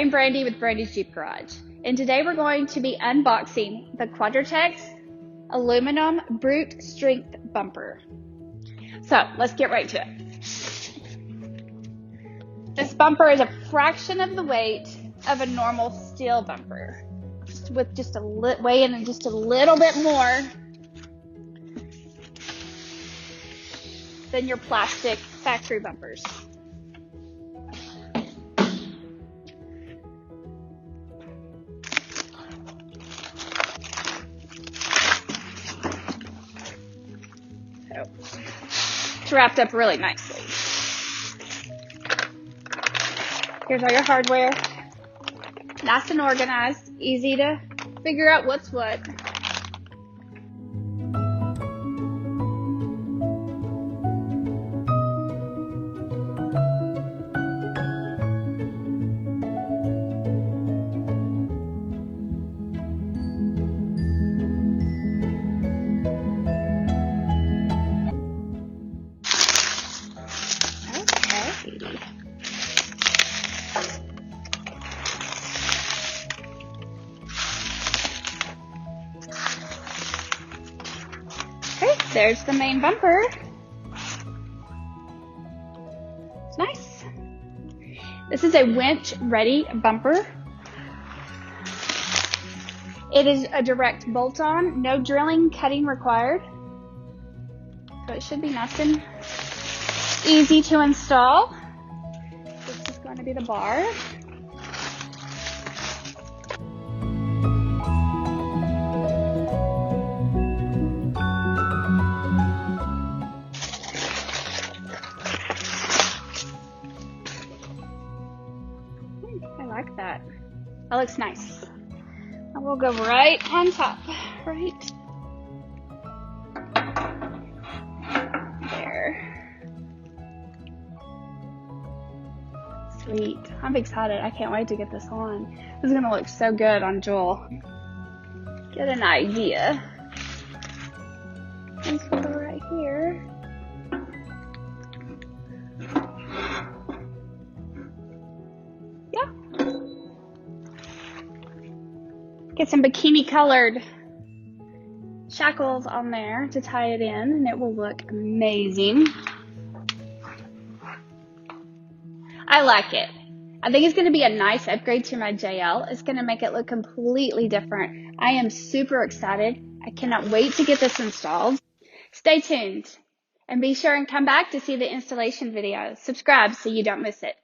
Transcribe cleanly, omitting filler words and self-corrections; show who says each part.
Speaker 1: I'm Brandy with Brandy's Jeep Garage, and today we're going to be unboxing the Quadratec aluminum brute strength bumper. So let's get right to it. This bumper is a fraction of the weight of a normal steel bumper, with just weighing just a little bit more than your plastic factory bumpers. So, it's wrapped up really nicely. Here's all your hardware. Nice and organized, easy to figure out what's what. Okay, there's the main bumper. It's nice. This is a winch ready bumper. It is a direct bolt-on, no drilling, cutting required. So it should be nice and easy to install. This is going to be the bar. I like that. That looks nice. And we'll go right on top. Right there. Sweet. I'm excited. I can't wait to get this on. This is going to look so good on Joel. Get an idea. This will go right here. Get some bikini colored shackles on there to tie it in, and it will look amazing. I like it. I think it's going to be a nice upgrade to my JL. It's going to make it look completely different. I am super excited. I cannot wait to get this installed. Stay tuned and be sure and come back to see the installation video. Subscribe so you don't miss it.